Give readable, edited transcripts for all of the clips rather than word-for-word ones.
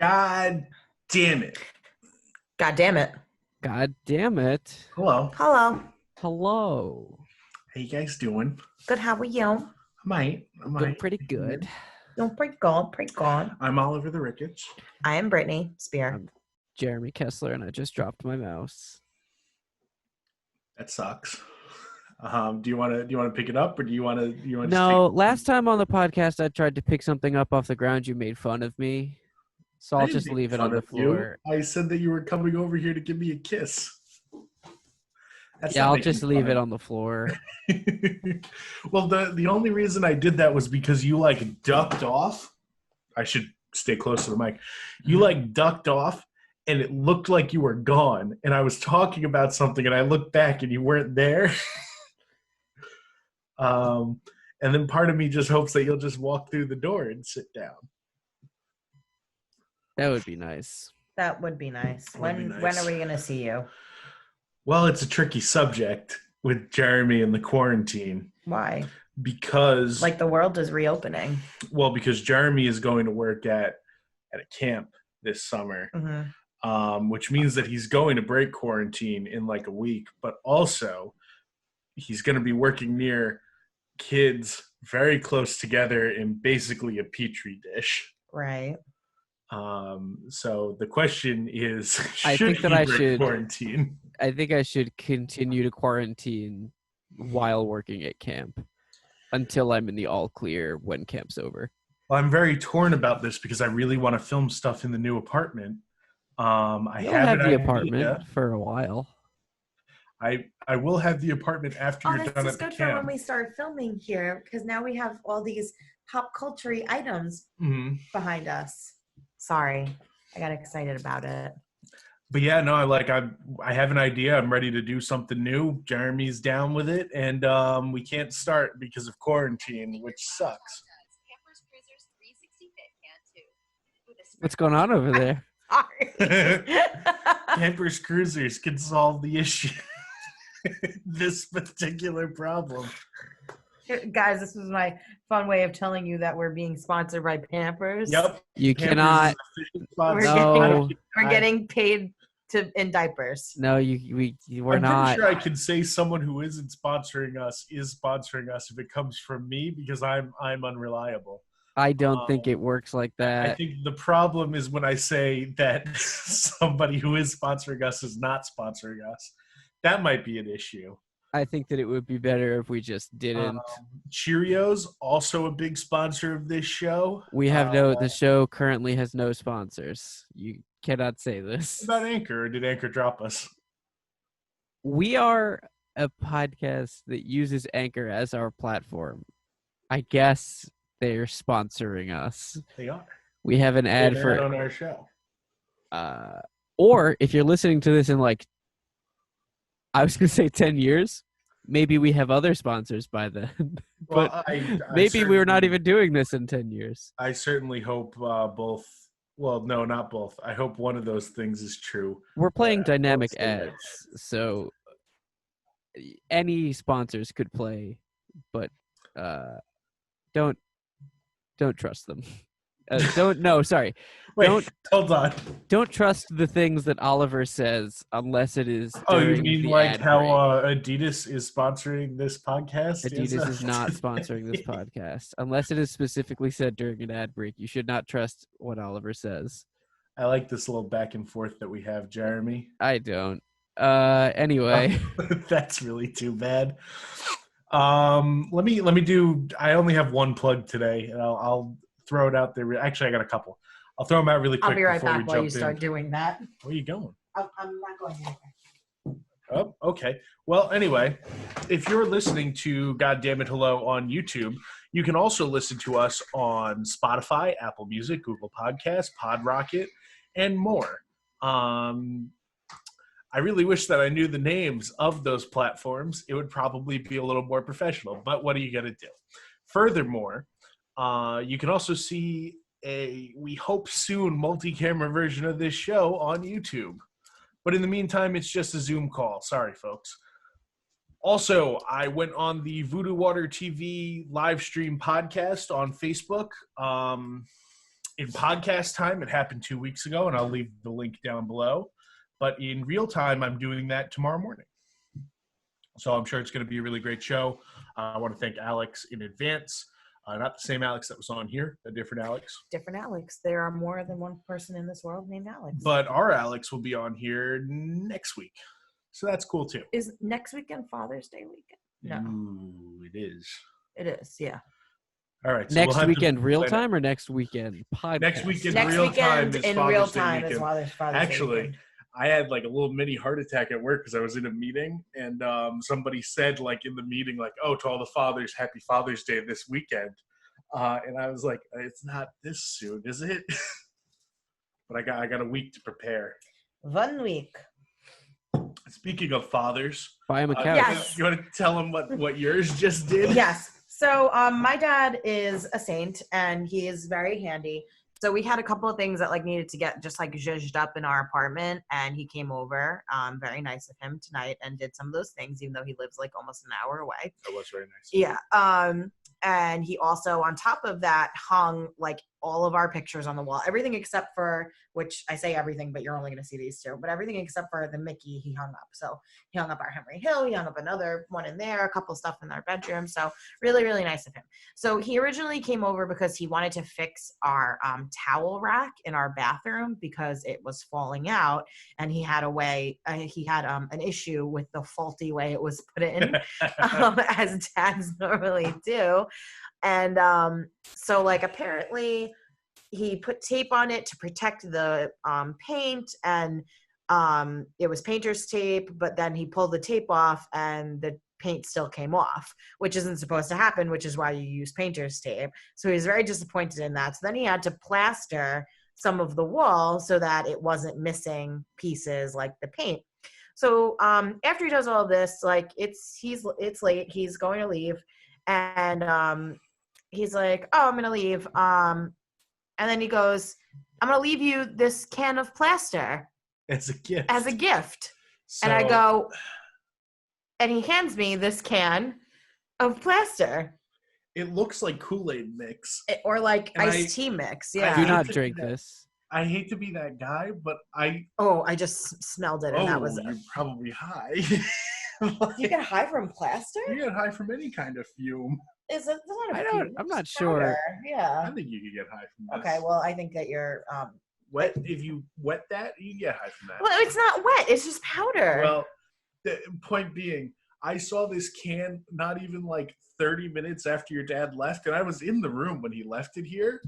God damn it. God damn it. God damn it. Hello. Hello. Hello. How you guys doing? Good, how are you? I might. Doing pretty good. Doing pretty good, pretty good. I'm Oliver the Ricketts. I am Brittany Spear. I'm Jeremy Kessler, and I just dropped my mouse. That sucks. Do you want to pick it up, or do you want to? No, last time on the podcast, I tried to pick something up off the ground. You made fun of me, so I'll just leave it on the floor. I said that you were coming over here to give me a kiss. I'll just leave it on the floor. Well, the only reason I did that was because you ducked off. I should stay close to the mic. You ducked off, and it looked like you were gone. And I was talking about something, and I looked back, and you weren't there. And then part of me just hopes that you'll just walk through the door and sit down. That would be nice. That would be nice. When are we going to see you? Well, it's a tricky subject with Jeremy and the quarantine. Why? Because the world is reopening. Well, because Jeremy is going to work at a camp this summer, which means that he's going to break quarantine in a week. But also, he's going to be working near kids very close together in basically a petri dish. Right. So the question is, quarantine? I think I should continue to quarantine while working at camp until I'm in the all clear when camp's over. Well, I'm very torn about this because I really want to film stuff in the new apartment. You'll have the apartment for a while. I will have the apartment after you're done at the camp. This is good for when we start filming here, because now we have all these pop culture items behind us. Sorry, I got excited about it. But yeah, no, I have an idea. I'm ready to do something new. Jeremy's down with it, and we can't start because of quarantine, which sucks. What's going on over there? Sorry. Campers Cruisers can solve the issue. This particular problem. Guys, this was my fun way of telling you that we're being sponsored by Pampers. Yep. You Pampers cannot. We're getting paid in diapers. No, we're I'm not. I'm pretty sure I can say someone who isn't sponsoring us is sponsoring us if it comes from me, because I'm unreliable. I don't think it works like that. I think the problem is when I say that somebody who is sponsoring us is not sponsoring us. That might be an issue. I think that it would be better if we just didn't. Cheerios, also a big sponsor of this show. We have the show currently has no sponsors. You cannot say this. What about Anchor? Or did Anchor drop us? We are a podcast that uses Anchor as our platform. I guess they're sponsoring us. They are. We have an ad for on our show. Or if you're listening to this in I was going to say 10 years. Maybe we have other sponsors by then. But well, maybe we're not even doing this in 10 years. I certainly hope both. Well, no, not both. I hope one of those things is true. We're playing dynamic ads, so any sponsors could play, but don't trust them. Wait, hold on. Don't trust the things that Oliver says unless it is. Oh, you mean how Adidas is sponsoring this podcast? Adidas is not sponsoring this podcast unless it is specifically said during an ad break. You should not trust what Oliver says. I like this little back and forth that we have, Jeremy. I don't. Anyway, that's really too bad. Let me do. I only have one plug today, and I'll throw it out there. Actually, I got a couple. I'll throw them out really quick. I'll be right back while you start doing that. Where are you going? I'm not going anywhere. Oh, okay. Well, anyway, if you're listening to God Damn It Hello on YouTube, you can also listen to us on Spotify, Apple Music, Google Podcasts, PodRocket, and more. I really wish that I knew the names of those platforms. It would probably be a little more professional, but what are you going to do? Furthermore, you can also see we hope soon, multi-camera version of this show on YouTube. But in the meantime, it's just a Zoom call. Sorry, folks. Also, I went on the VooDooWaterTV live stream podcast on Facebook. in podcast time, it happened 2 weeks ago, and I'll leave the link down below. But in real time, I'm doing that tomorrow morning. So I'm sure it's going to be a really great show. I want to thank Alex in advance. Not the same Alex that was on here, a different Alex. Different Alex. There are more than one person in this world named Alex. But our Alex will be on here next week. So that's cool too. Is next weekend Father's Day weekend? No. Ooh, it is. It is, yeah. All right. So next weekend real time or next weekend podcast? Next weekend Next real weekend time is in Father's real Day time weekend. is Father's Day Actually, weekend. I had like a little mini heart attack at work because I was in a meeting and somebody said like in the meeting like, oh, to all the fathers, happy Father's Day this weekend. And I was like, it's not this soon, is it? But I got a week to prepare. 1 week. Speaking of fathers, Buy him a couch. Yes. you want to tell them what yours just did? Yes. So my dad is a saint and he is very handy. So we had a couple of things that like needed to get just like zhuzhed up in our apartment, and he came over. Very nice of him tonight, and did some of those things, even though he lives like almost an hour away. That was very nice. Yeah. And he also, on top of that, hung like all of our pictures on the wall. Everything except for, which I say everything, but you're only going to see these two. But everything except for the Mickey, he hung up. So he hung up our Henry Hill. He hung up another one in there, a couple stuff in our bedroom. So really, really nice of him. So he originally came over because he wanted to fix our towel rack in our bathroom because it was falling out, and he had an issue with the faulty way it was put in, as dads normally do. And so like apparently he put tape on it to protect the paint, and it was painter's tape, but then he pulled the tape off and the paint still came off, which isn't supposed to happen, which is why you use painter's tape. So he was very disappointed in that. So then he had to plaster some of the wall so that it wasn't missing pieces like the paint. So after he does all this, like it's late, he's going to leave, and he's like, oh, I'm gonna leave, and then he goes, I'm gonna leave you this can of plaster as a gift. So, and I go, and he hands me this can of plaster. It looks like Kool-Aid mix. Or like iced tea mix, yeah. Do not drink this. I hate to be that guy, but I just smelled it, and that was you're probably high. You get high from plaster? You get high from any kind of fume. Is it? I'm not sure. Yeah. I think you could get high from this. Okay, well, I think that you're wet. If you wet that, you get high from that. Well, it's not wet. It's just powder. Well, the point being, I saw this can not even like 30 minutes after your dad left, and I was in the room when he left it here,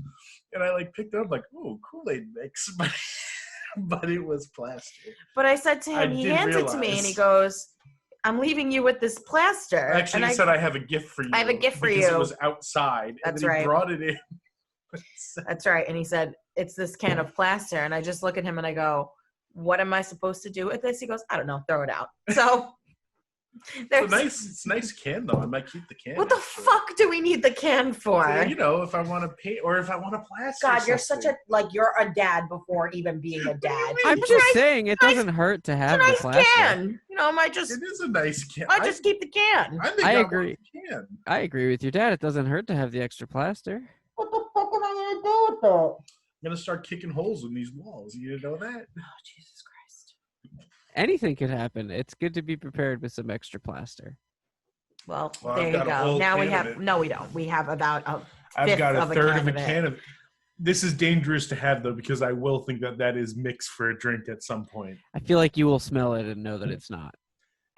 and I like picked it up like, oh, Kool-Aid mix, but it was plastic. But I said to him, he hands it to me, and he goes, I'm leaving you with this plaster. Actually, he said, I have a gift for you. I have a gift for you. Because it was outside. That's and then right. He brought it in. That's right. And he said, it's this can of plaster. And I just look at him and I go, what am I supposed to do with this? He goes, I don't know. Throw it out. So it's a nice can, though. I might keep the can. What the fuck do we need the can for? So, if I want to paint or if I want to plaster. God, you're such a, you're a dad before even being a dad. I'm just saying, it doesn't hurt to have the plaster. Can. I might just. It is a nice can. I just keep the can. I agree. I agree with your dad. It doesn't hurt to have the extra plaster. What the fuck am I going to do with it? I'm going to start kicking holes in these walls. You didn't know that? Oh, Jesus Christ. Anything could happen. It's good to be prepared with some extra plaster. Well there you go. Now we have, no, we don't. We have about a I've got a third of a can of it. This is dangerous to have, though, because I will think that is mixed for a drink at some point. I feel like you will smell it and know that it's not.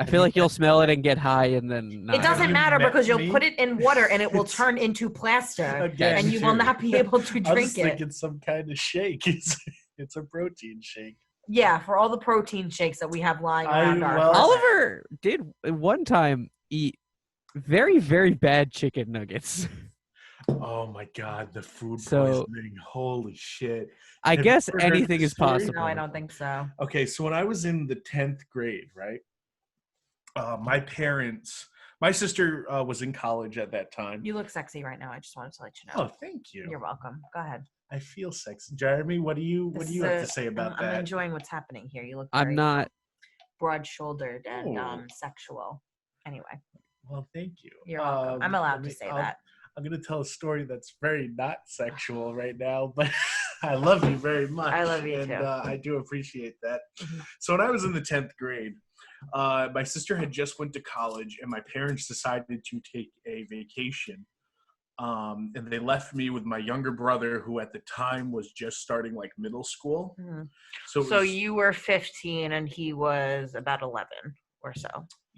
I feel like you'll smell it and get high and then not. It doesn't matter because you'll put it in water and it will turn into plaster and you will not be able to drink it. I was thinking some kind of shake. It's a protein shake. Yeah, for all the protein shakes that we have lying around our closet. Oliver did one time eat very, very bad chicken nuggets. Oh my God, the food poisoning. Holy shit. I guess anything is possible. No, I don't think so. Okay, so when I was in the 10th grade, right? My sister was in college at that time. You look sexy right now. I just wanted to let you know. Oh, thank you. You're welcome. Go ahead. I feel sexy. Jeremy, what do you have to say about that? I'm enjoying what's happening here. You look I'm not broad-shouldered and sexual. Anyway. Well, thank you. You're welcome. I'm allowed to say that. I'm going to tell a story that's very not sexual right now, but I love you very much. I love you and, too. I do appreciate that. Mhm. So when I was in the 10th grade, my sister had just went to college, and my parents decided to take a vacation. And they left me with my younger brother, who at the time was just starting like middle school. Mhm. So, So you were 15 and he was about 11 or so.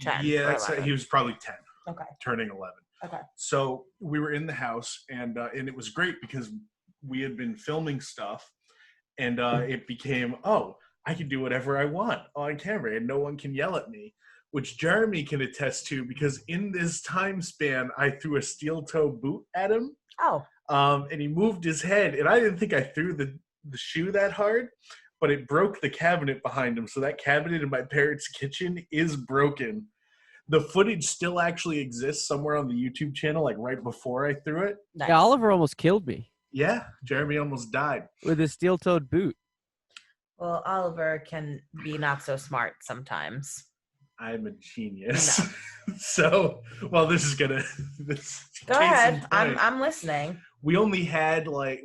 10 yeah, or 11. he was probably 10. Okay. Turning 11. Okay. So we were in the house, and it was great because we had been filming stuff, and it became, oh, I can do whatever I want on camera, and no one can yell at me, which Jeremy can attest to, because in this time span, I threw a steel toe boot at him. Oh. And he moved his head, and I didn't think I threw the shoe that hard, but it broke the cabinet behind him. So that cabinet in my parents' kitchen is broken. The footage still actually exists somewhere on the YouTube channel, like right before I threw it. Nice. Yeah, Oliver almost killed me Yeah, Jeremy almost died. with his steel-toed boot. Well, Oliver can be not so smart sometimes. I'm a genius. So, well, this is gonna. Go ahead. I'm listening. We only had like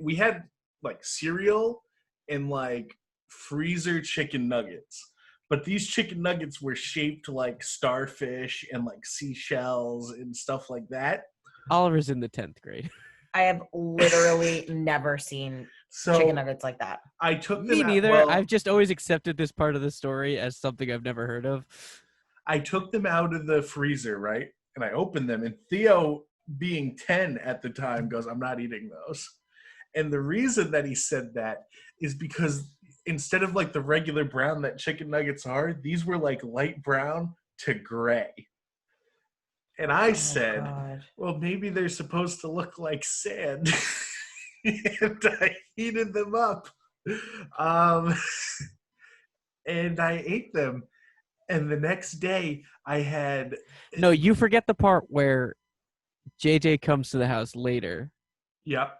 cereal and like freezer chicken nuggets. But these chicken nuggets were shaped like starfish and like seashells and stuff like that. Oliver's in the 10th grade. I have literally never seen chicken nuggets like that. I took them Me neither. Well, I've just always accepted this part of the story as something I've never heard of. I took them out of the freezer, right? And I opened them. And Theo, being 10 at the time, goes, I'm not eating those. And the reason that he said that is because instead of like the regular brown that chicken nuggets are, these were like light brown to gray. And I said, God. well, maybe they're supposed to look like sand. And I heated them up. And I ate them. And the next day I had... No, you forget the part where JJ comes to the house later. Yep.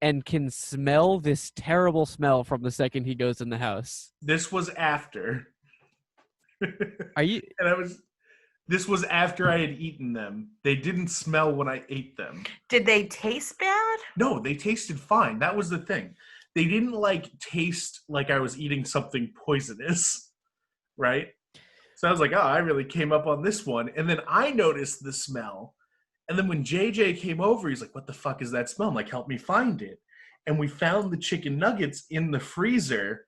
And can smell this terrible smell from the second he goes in the house. This was after. Are you? And this was after I had eaten them. They didn't smell when I ate them. Did they taste bad? No, they tasted fine. That was the thing. They didn't like taste like I was eating something poisonous, right? So I was like, oh, I really came up on this one. And then I noticed the smell. And then when JJ came over, he's like, what the fuck is that smell? I'm like, help me find it. And we found the chicken nuggets in the freezer,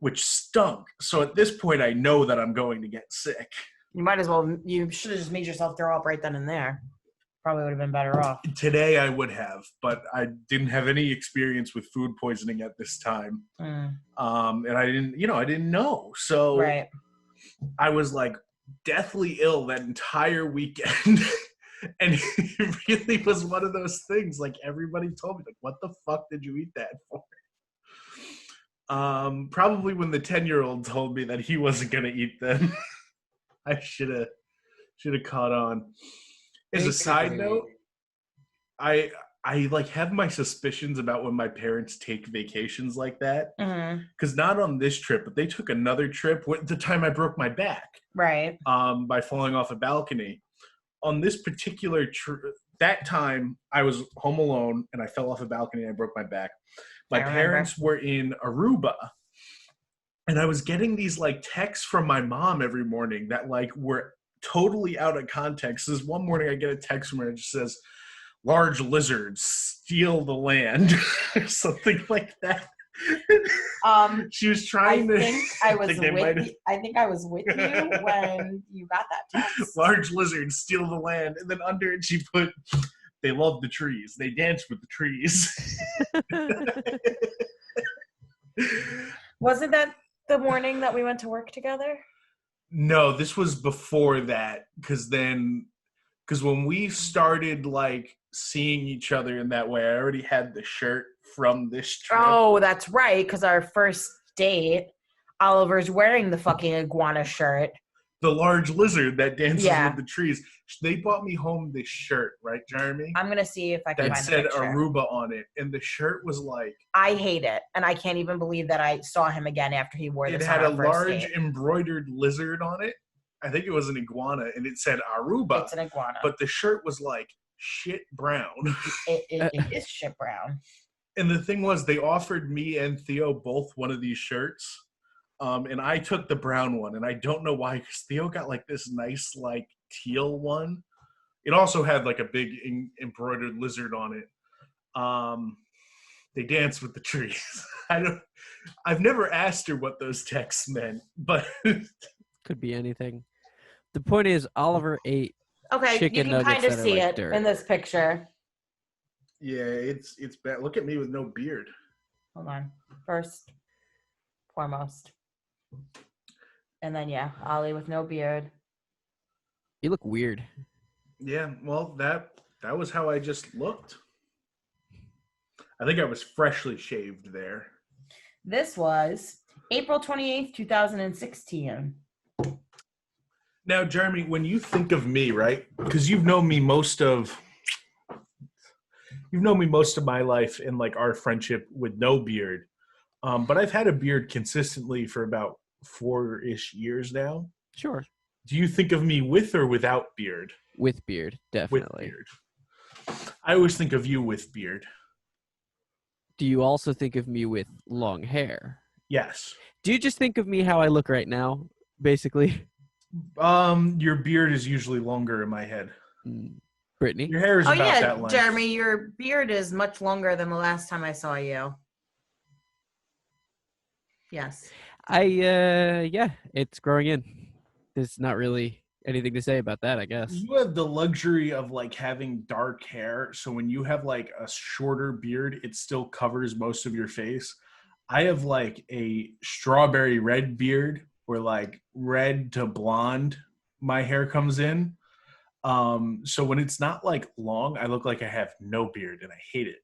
which stunk. So at this point, I know that I'm going to get sick. You might as well. You should have just made yourself throw up right then and there. Probably would have been better off. Today I would have, but I didn't have any experience with food poisoning at this time. And I didn't know. So right. I was like deathly ill that entire weekend. And it really was one of those things, like everybody told me, like, what the fuck did you eat that for? Probably when the 10-year-old told me that he wasn't going to eat them. I should have caught on. As a side note, I like have my suspicions about when my parents take vacations like that. Because not on this trip, but they took another trip the time I broke my back. Right. By falling off a balcony. On this particular that time, I was home alone and I fell off a balcony and I broke my back. My parents were in Aruba, and I was getting these like texts from my mom every morning that like were totally out of context. This one morning I get a text from her and it just says, large lizards steal the land, or something like that. She was trying I think I was with you when you got that text. Large lizards steal the land, and then under it she put, they love the trees. They dance with the trees. Wasn't that the morning that we went to work together? No, this was before that, because when we started like seeing each other in that way, I already had the shirt from this trip. Oh, that's right, because our first date, Oliver's wearing the fucking iguana shirt. The large lizard that dances with the trees. They bought me home this shirt, right, Jeremy? I'm going to see if I can find the picture. That said Aruba on it, and the shirt was like... I hate it, and I can't even believe that I saw him again after he wore this on our first date. It had a large embroidered lizard on it. I think it was an iguana, and it said Aruba. It's an iguana. But the shirt was like shit brown. It is shit brown. And the thing was, they offered me and Theo both one of these shirts. And I took the brown one, and I don't know why, because Theo got like this nice like teal one. It also had like a big embroidered lizard on it. They danced with the trees. I've never asked her what those texts meant, but could be anything. The point is, Oliver ate Okay, you can kind of see like it dirt. in this picture. Yeah, it's bad. Look at me with no beard. Hold on. First, foremost. And then, yeah, Ollie with no beard. You look weird. Yeah, well, that was how I just looked. I think I was freshly shaved there. This was April 28th, 2016. Now, Jeremy, when you think of me, right? Because you've known me most of my life in like our friendship with no beard. But I've had a beard consistently for about 4-ish years now. Sure. Do you think of me with or without beard? With beard, definitely. With beard. I always think of you with beard. Do you also think of me with long hair? Yes. Do you just think of me how I look right now, basically? Your beard is usually longer in my head. Brittany? Your hair is about that length. Jeremy, your beard is much longer than the last time I saw you. Yes. Yeah, it's growing in. There's not really anything to say about that, I guess. You have the luxury of like having dark hair, so when you have like a shorter beard, it still covers most of your face. I have like a strawberry red beard where like red to blonde my hair comes in. So when it's not like long, I look like I have no beard and I hate it.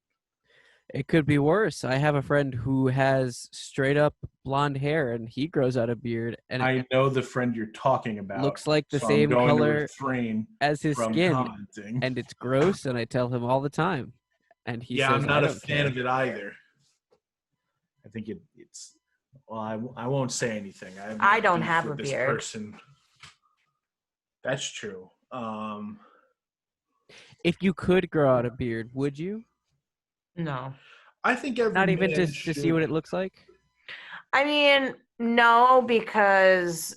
It could be worse. I have a friend who has straight up blonde hair and he grows out a beard. And I know the friend you're talking about. Looks like the same color as his skin. Commenting. And it's gross, and I tell him all the time. And he says, I'm not a fan of it either. I think it's well, I won't say anything. I don't have a beard. Person. That's true. If you could grow out a beard, would you? No. I think every not even man to should. See what it looks like? I mean, no, because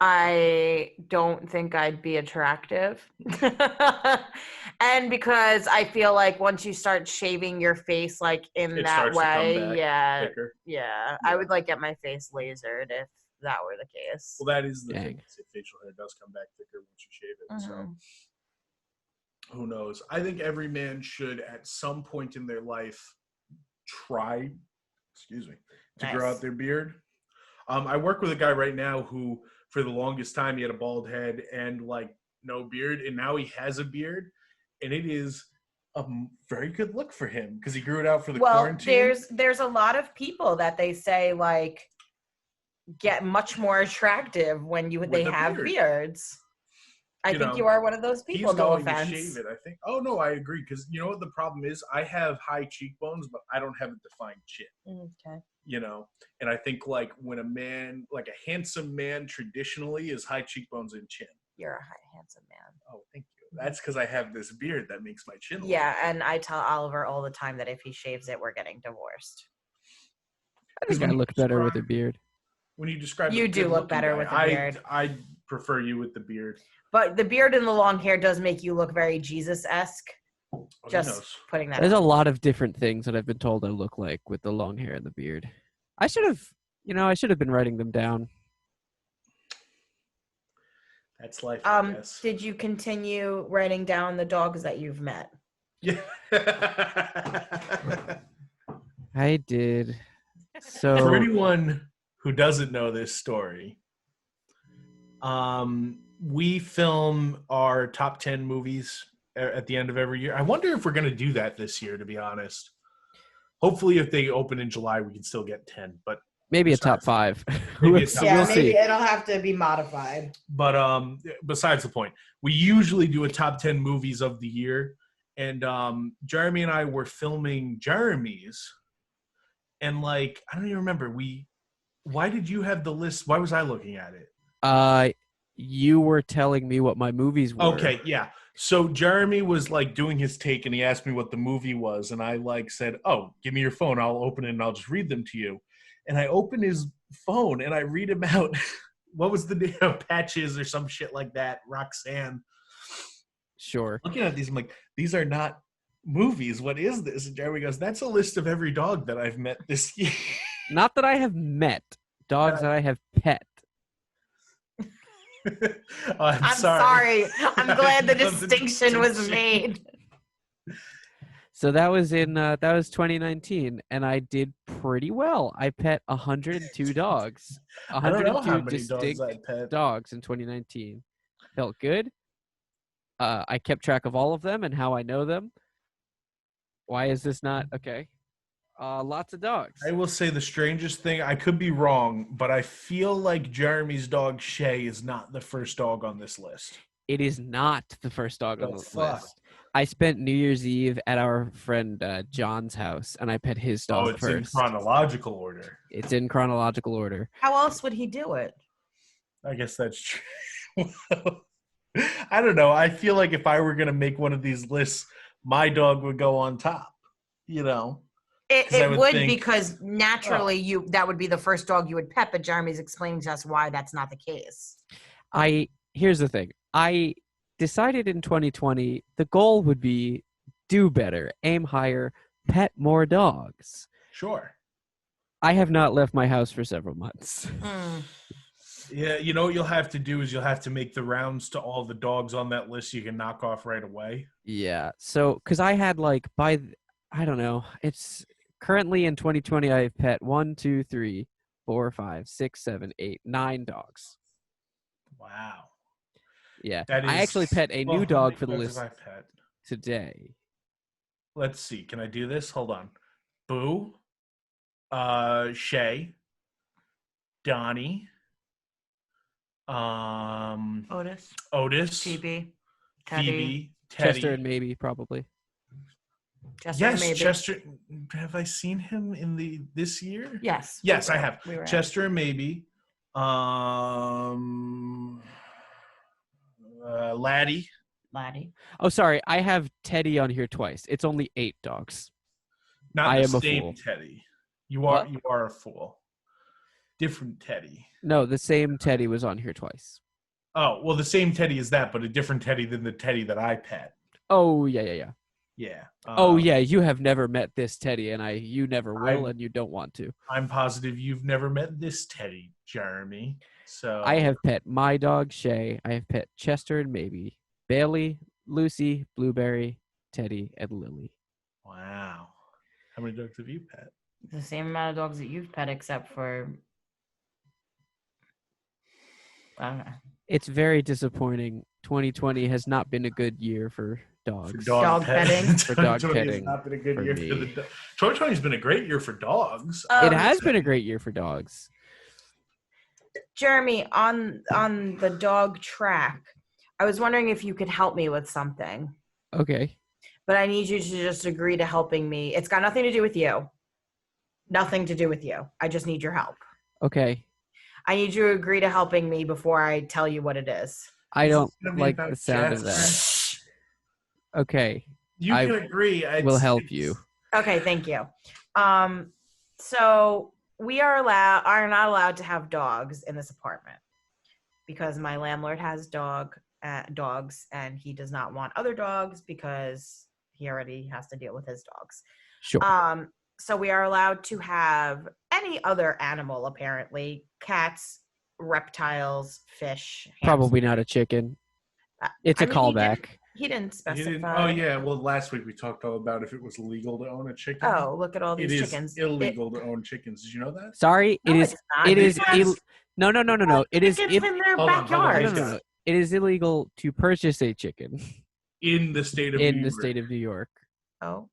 I don't think I'd be attractive. And because I feel like once you start shaving your face like in that way, yeah, I would like get my face lasered if that were the case. Well, that is the thing. If facial hair does come back thicker once you shave it. So who knows? I think every man should at some point in their life try, to grow out their beard. I work with a guy right now who, for the longest time, he had a bald head and like no beard, and now he has a beard, and it is a very good look for him because he grew it out for the quarantine. There's a lot of people that they say like get much more attractive when they have beards. I think you are one of those people. No offense. To shave it, I think. Oh no, I agree because you know what the problem is. I have high cheekbones, but I don't have a defined chin. Okay. And I think like when a man, like a handsome man, traditionally is high cheekbones and chin. You're a handsome man. Oh, thank you. That's because I have this beard that makes my chin. Yeah, and I tell Oliver all the time that if he shaves it, we're getting divorced. I think I look better with a beard. When you describe, you do look better with a beard. I prefer you with the beard. But the beard and the long hair does make you look very Jesus-esque. Just putting that. There's a lot of different things that I've been told I look like with the long hair and the beard. I should have been writing them down. That's life, I guess. Did you continue writing down the dogs that you've met? Yeah. I did. So for anyone who doesn't know this story, we film our top 10 movies at the end of every year. I wonder if we're going to do that this year, to be honest. Hopefully, if they open in July, we can still get 10. But maybe a top 5. Maybe it'll have to be modified. But besides the point, we usually do a top 10 movies of the year. And Jeremy and I were filming Jeremy's. And like, I don't even remember. Why did you have the list? Why was I looking at it? You were telling me what my movies were. Okay, yeah. So Jeremy was like doing his take and he asked me what the movie was. And I like said, oh, give me your phone. I'll open it and I'll just read them to you. And I open his phone and I read him out. What was the name of Patches or some shit like that? Roxanne. Sure. Looking at these, I'm like, these are not movies. What is this? And Jeremy goes, that's a list of every dog that I've met this year. Not that I have met. Dogs that I have pet. I'm sorry. I'm glad the distinction was made. So that was 2019, and I did pretty well. I pet 102 dogs. 102 I don't know how many distinct dogs I pet. dogs in 2019. Felt good. I kept track of all of them and how I know them. Why is this not okay? Lots of dogs. I will say the strangest thing, I could be wrong, but I feel like Jeremy's dog Shay is not the first dog on this list. It is not the first dog on the fuck? list. I spent New Year's Eve at our friend John's house, and I pet his dog it's first. in chronological order. It's in chronological order. How else would he do it? I guess that's true. I don't know. I feel like if I were going to make one of these lists, my dog would go on top, you know? It would think, because naturally that would be the first dog you would pet, but Jeremy's explaining to us why that's not the case. Here's the thing. I decided in 2020 the goal would be do better, aim higher, pet more dogs. Sure. I have not left my house for several months. Yeah, you know what you'll have to do is you'll have to make the rounds to all the dogs on that list you can knock off right away. Yeah. So, because I had I don't know, it's currently in 2020, I've pet 1, 2, 3, 4, 5, 6, 7, 8, 9 dogs. Wow. Yeah. That is, I actually pet a new dog for the list today. Let's see. Can I do this? Hold on. Boo. Shay. Donnie. Otis. Phoebe. Teddy. Chester and maybe, probably. Chester. Have I seen him in this year? Yes. Yes, I have. Chester and maybe. Laddie. Oh, sorry. I have Teddy on here twice. It's only 8 dogs. Not the same Teddy. You are a fool. Different Teddy. No, the same Teddy was on here twice. Oh, well, the same Teddy is that, but a different Teddy than the Teddy that I pet. Oh, yeah. Yeah. You have never met this Teddy, and you never will, and you don't want to. I'm positive you've never met this Teddy, Jeremy. So I have pet my dog, Shay. I have pet Chester and maybe, Bailey, Lucy, Blueberry, Teddy, and Lily. Wow. How many dogs have you pet? The same amount of dogs that you've pet, except for... I don't know. It's very disappointing. 2020 has not been a good year for dogs. For dog petting. For dog 2020 petting. has not been a good year me. for the 2020 has been a great year for dogs. It has been a great year for dogs. Jeremy, on the dog track, I was wondering if you could help me with something. Okay. But I need you to just agree to helping me. It's got nothing to do with you. Nothing to do with you. I just need your help. Okay. I need you to agree to helping me before I tell you what it is. I don't like the sound of that. Okay. You can agree. Will help you. Okay, thank you. So we are not allowed to have dogs in this apartment because my landlord has dogs and he does not want other dogs because he already has to deal with his dogs. Sure. So we are allowed to have any other animal, apparently. Cats, reptiles, fish. Probably not a chicken. It's a callback. He didn't specify. Oh, yeah. Well, last week we talked all about if it was legal to own a chicken. Oh, look at all these chickens. It is illegal to own chickens. Did you know that? Sorry, No, it is. No. It is in their backyard. No. It is illegal to purchase a chicken in the state of New York. Oh.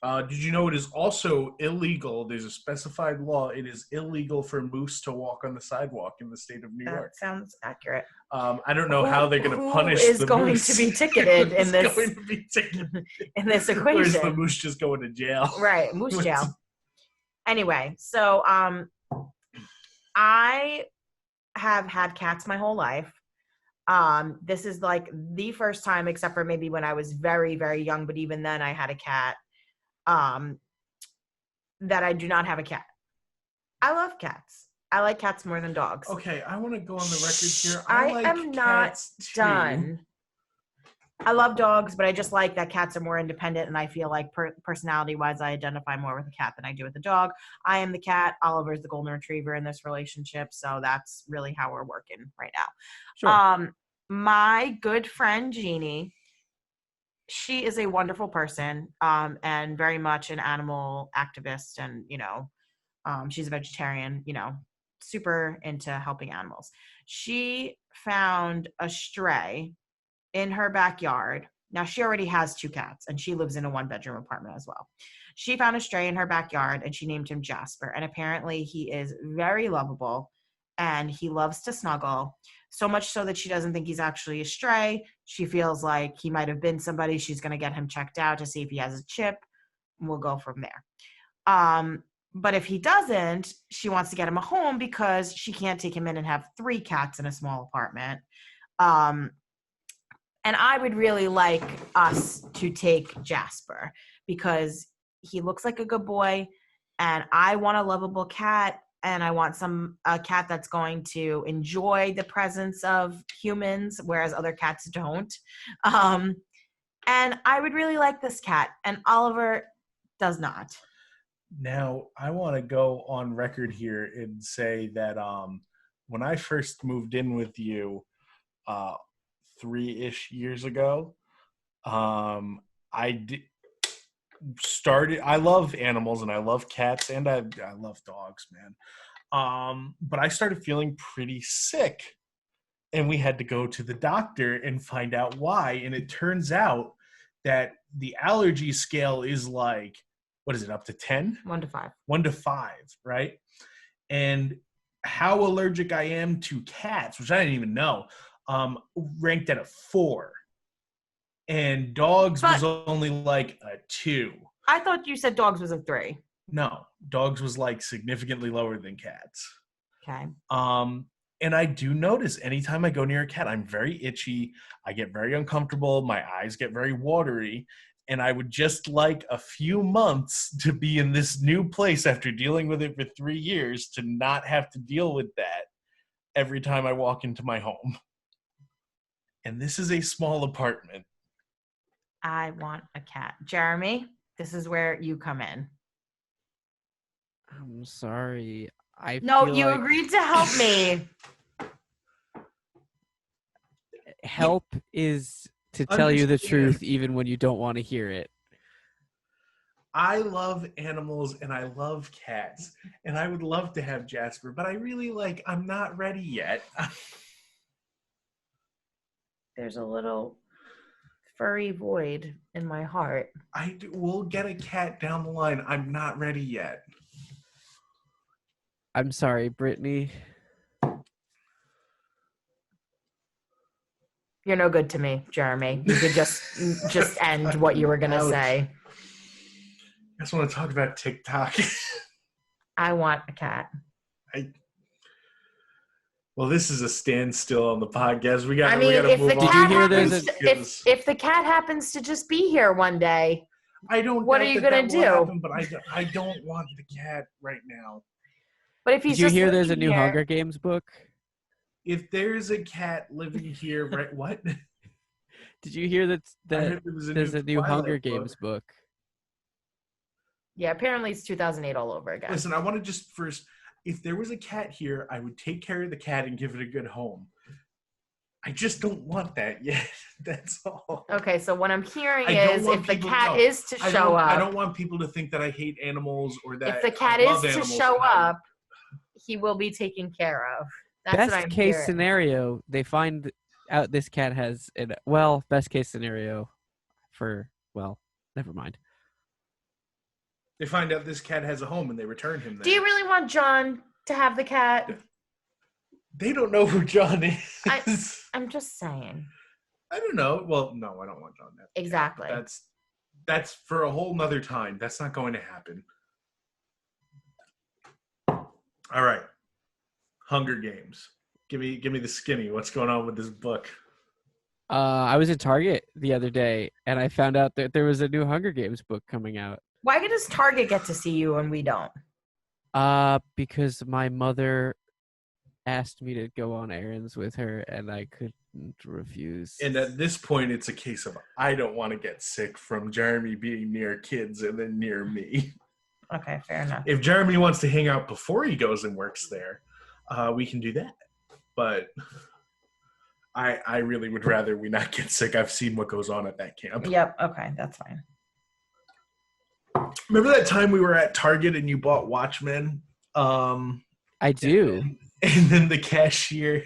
Did you know it is also illegal? There's a specified law. It is illegal for moose to walk on the sidewalk in the state of New York. That sounds accurate. I don't know how they're going to punish the moose. Who is going to be ticketed in this? Going to be ticketed. In this equation? Or is the moose just going to jail? Right, moose jail. Anyway, so I have had cats my whole life. This is like the first time, except for maybe when I was very, very young, but even then I had a cat, that I do not have a cat. I love cats. I like cats more than dogs. Okay, I want to go on the record here. I like am not cats too. done. I love dogs, but I just like that cats are more independent, and I feel like personality-wise, I identify more with a cat than I do with a dog. I am the cat. Oliver's the golden retriever in this relationship, so that's really how we're working right now. Sure. My good friend Jeannie, she is a wonderful person, and very much an animal activist, and she's a vegetarian. Super into helping animals. She found a stray in her backyard. Now, she already has 2 cats, and she lives in a 1-bedroom apartment as well. She found a stray in her backyard, and she named him Jasper. And apparently he is very lovable, and he loves to snuggle, so much so that she doesn't think he's actually a stray. She feels like he might have been somebody. She's going to get him checked out to see if he has a chip, and we'll go from there. But if he doesn't, she wants to get him a home because she can't take him in and have 3 cats in a small apartment. And I would really like us to take Jasper because he looks like a good boy, and I want a lovable cat, and I want a cat that's going to enjoy the presence of humans, whereas other cats don't. And I would really like this cat, and Oliver does not. Now, I want to go on record here and say that when I first moved in with you 3-ish years ago, I love animals, and I love cats, and I love dogs, man. But I started feeling pretty sick, and we had to go to the doctor and find out why. And it turns out that the allergy scale is like, what is it, up to 10? 1 to 5. 1 to 5, right? And how allergic I am to cats, which I didn't even know, ranked at a 4. And dogs was only like a 2. I thought you said dogs was a 3. No, dogs was like significantly lower than cats. Okay. And I do notice anytime I go near a cat, I'm very itchy. I get very uncomfortable. My eyes get very watery. And I would just like a few months to be in this new place after dealing with it for 3 years to not have to deal with that every time I walk into my home. And this is a small apartment. I want a cat. Jeremy, this is where you come in. I'm sorry. You agreed to help me. Help is to tell you the truth even when you don't want to hear it. I love animals and I love cats, and I would love to have Jasper, but I'm not ready yet. There's a little furry void in my heart. We'll get a cat down the line. I'm not ready yet. I'm sorry, Brittany. You're no good to me, Jeremy. You could just end what you were gonna say. I just want to talk about TikTok. I want a cat. Well, this is a standstill on the podcast. We got to move on. If the cat happens to just be here one day, what are you gonna do? Happen, but I don't want the cat right now. But if he's Did you hear there's a new Hunger Games book? If there's a cat living here, right? What? Did you hear that there's a new Hunger Games book? Yeah, apparently it's 2008 all over again. Listen, I want to just first, if there was a cat here, I would take care of the cat and give it a good home. I just don't want that yet. That's all. Okay, so what I'm hearing is if the cat is to show up. I don't want people to think that I hate animals or that if the cat is to show up, he will be taken care of. That's what I'm best case hearing. scenario, they find out this cat has best case scenario never mind. They find out this cat has a home and they return him there. Do you really want John to have the cat? They don't know who John is. I'm just saying. I don't know. Well, no, I don't want John to have the exactly. cat. That's for a whole nother time. That's not going to happen. All right. Hunger Games. Give me the skinny. What's going on with this book? I was in Target the other day, and I found out that there was a new Hunger Games book coming out. Why does Target get to see you and we don't? Because my mother asked me to go on errands with her, and I couldn't refuse. And at this point, it's a case of I don't want to get sick from Jeremy being near kids and then near me. Okay, fair enough. If Jeremy wants to hang out before he goes and works there, we can do that. But I really would rather we not get sick. I've seen what goes on at that camp. Yep. Okay, that's fine. Remember that time we were at Target and you bought Watchmen? I do. And then the cashier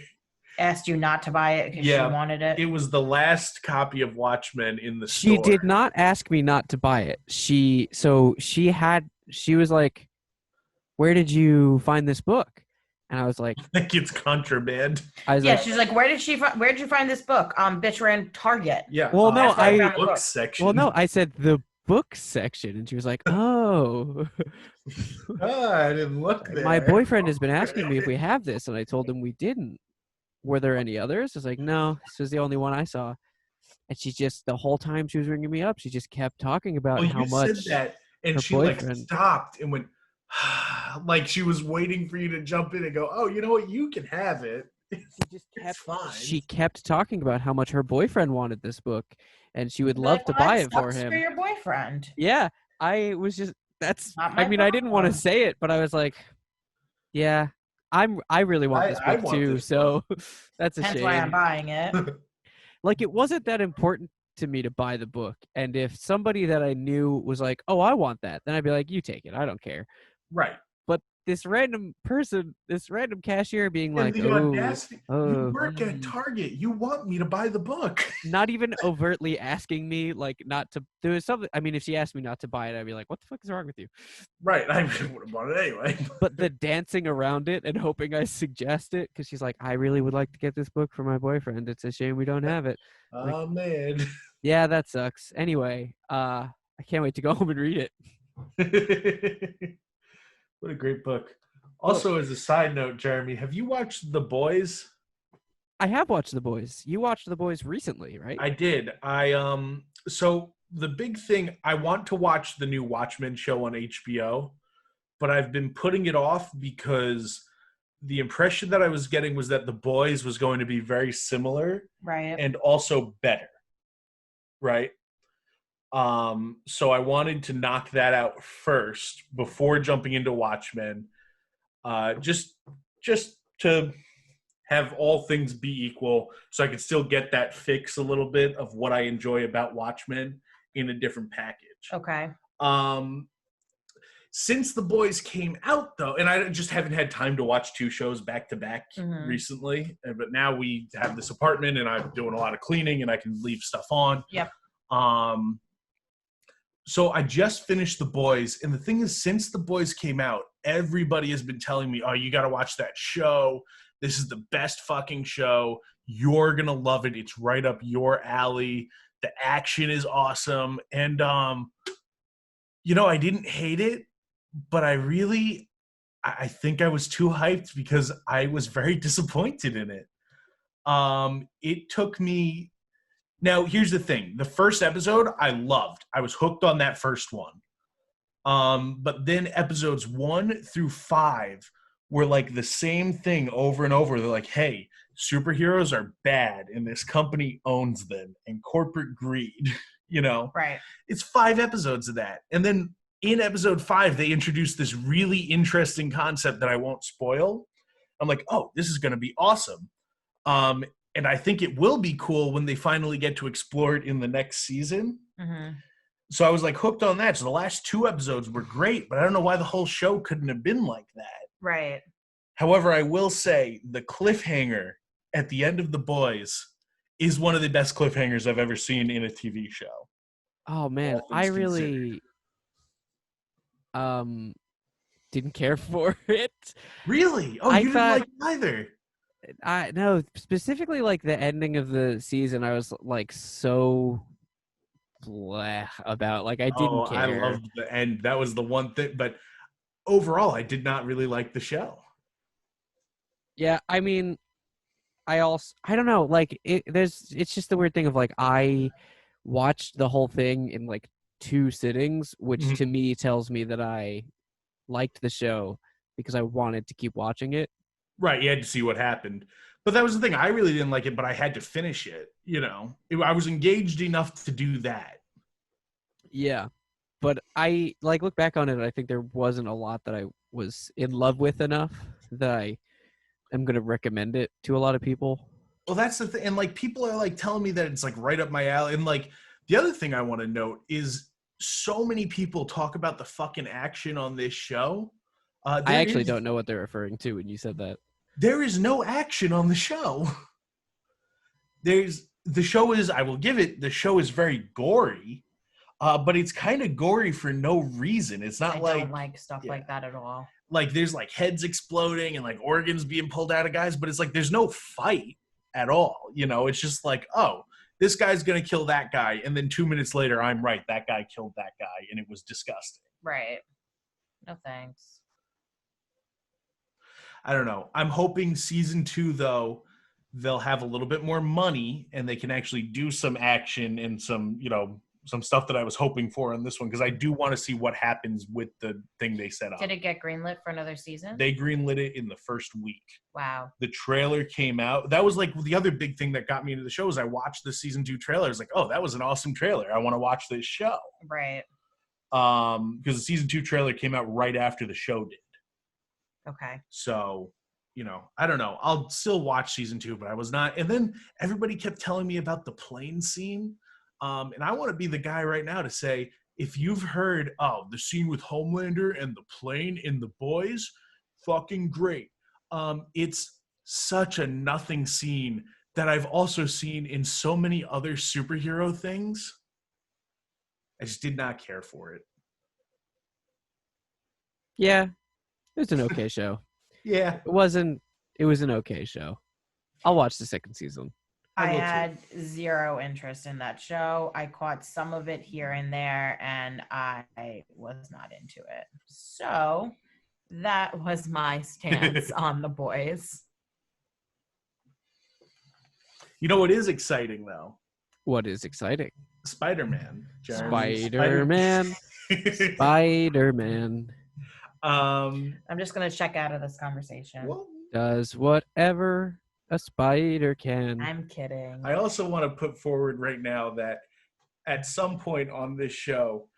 Asked you not to buy it because she wanted it. It was the last copy of Watchmen in the She store. did not ask me not to buy it. She was like, "Where did you find this book?" And I was like, Like it's contraband. She's like, where'd you find this book? Bitch ran Target. Yeah. Well, no, I found the book book. section. well, no, I said the book section, and she was like, "Oh." I didn't look there. My boyfriend has been asking me if we have this, and I told him we didn't. Were there any others? I was like, no, this was the only one I saw. And she just, the whole time she was ringing me up, she just kept talking about how much said that, and her she boyfriend. like stopped and went, like she was waiting for you to jump in and go, oh, you know what? You can have it. It's fine. She kept talking about how much her boyfriend wanted this book, and she would Be love like, to well, buy that it for sucks him. For your boyfriend. Yeah, I was just, Not my I didn't want to problem. say it, but I was like, yeah, I really want this I book want too, this so that's a Hence shame. why I'm buying it. Like, it wasn't that important to me to buy the book, and if somebody that I knew was like, oh, I want that, then I'd be like, you take it, I don't care. Right. But this random person, this random cashier being And like, the audacity. You work oh, at Target. You want me to buy the book. not even overtly asking me, like, not to, there was something, I mean, if she asked me not to buy it, I'd be like, what the fuck is wrong with you? Right. I would have bought it anyway. But the dancing around it and hoping I suggest it, because she's like, I really would like to get this book for my boyfriend. It's a shame we don't have it. Oh, man. Yeah, that sucks. Anyway, I can't wait to go home and read it. What a great book. Also, as a side note, Jeremy, have you watched The Boys? I have watched The Boys. You watched The Boys recently, right? I did. So the big thing, I want to watch the new Watchmen show on HBO, but I've been putting it off because the impression that I was getting was that The Boys was going to be very similar, Right. and also better. Right? So I wanted to knock that out first before jumping into Watchmen. Just to have all things be equal, so I could still get that fix a little bit of what I enjoy about Watchmen in a different package. Okay. Since The Boys came out, though, and I just haven't had time to watch two shows back to back recently, but now we have this apartment, and I'm doing a lot of cleaning, and I can leave stuff on. Yep. So I just finished The Boys, and the thing is, since The Boys came out, everybody has been telling me, oh, you got to watch that show. This is the best fucking show. You're going to love it. It's right up your alley. The action is awesome. And, I didn't hate it, but I think I was too hyped because I was very disappointed in it. It took me... Now, here's the thing. The first episode, I loved. I was hooked on that first one. But then episodes 1 through 5 were like the same thing over and over. They're like, hey, superheroes are bad, and this company owns them, and corporate greed, Right. It's 5 episodes of that. And then in episode 5, they introduced this really interesting concept that I won't spoil. I'm like, oh, this is going to be awesome. And I think it will be cool when they finally get to explore it in the next season. Mm-hmm. So I was like hooked on that. So the last 2 episodes were great, but I don't know why the whole show couldn't have been like that. Right. However, I will say the cliffhanger at the end of The Boys is one of the best cliffhangers I've ever seen in a TV show. Oh man, I really didn't care for it. Really? Oh, you didn't like it either. No, specifically like the ending of the season, I was like so blah about. Like I didn't care. I loved the end. That was the one thing, but overall, I did not really like the show. Yeah, I mean, I don't know, like it's just the weird thing of like I watched the whole thing in like 2 sittings, which Mhm. to me tells me that I liked the show because I wanted to keep watching it. Right, you had to see what happened. But that was the thing. I really didn't like it, but I had to finish it. I was engaged enough to do that. Yeah. But I like look back on it, I think there wasn't a lot that I was in love with enough that I am going to recommend it to a lot of people. Well, that's the thing. And like people are like telling me that it's like right up my alley. And like the other thing I want to note is so many people talk about the fucking action on this show. I actually don't know what they're referring to when you said that. There is no action on the show. I will give it, the show is very gory, but it's kind of gory for no reason. It's not I don't like stuff like that at all. Like there's like heads exploding and like organs being pulled out of guys, but it's like there's no fight at all. It's just like, oh, this guy's gonna kill that guy, and then 2 minutes later, I'm right, that guy killed that guy, and it was disgusting. Right. No thanks. I don't know. I'm hoping season 2, though, they'll have a little bit more money and they can actually do some action and some stuff that I was hoping for on this one, because I do want to see what happens with the thing they set up. Did it get greenlit for another season? They greenlit it in the first week. Wow. The trailer came out. That was like the other big thing that got me into the show is I watched the season 2 trailer. I was like, oh, that was an awesome trailer. I want to watch this show. Right. Because the season 2 trailer came out right after the show did. Okay. So, I don't know. I'll still watch season 2, but I was not. And then everybody kept telling me about the plane scene. And I want to be the guy right now to say, if you've heard, oh, the scene with Homelander and the plane in The Boys, fucking great. It's such a nothing scene that I've also seen in so many other superhero things. I just did not care for it. Yeah. It was an okay show. Yeah. It was an okay show. I'll watch the second season. I had zero interest in that show. I caught some of it here and there, and I was not into it. So that was my stance on The Boys. You know what is exciting, though? What is exciting? Spider-Man. Spider-Man. Spider-Man. I'm just going to check out of this conversation. Well, does whatever a spider can. I'm kidding. I also want to put forward right now that at some point on this show,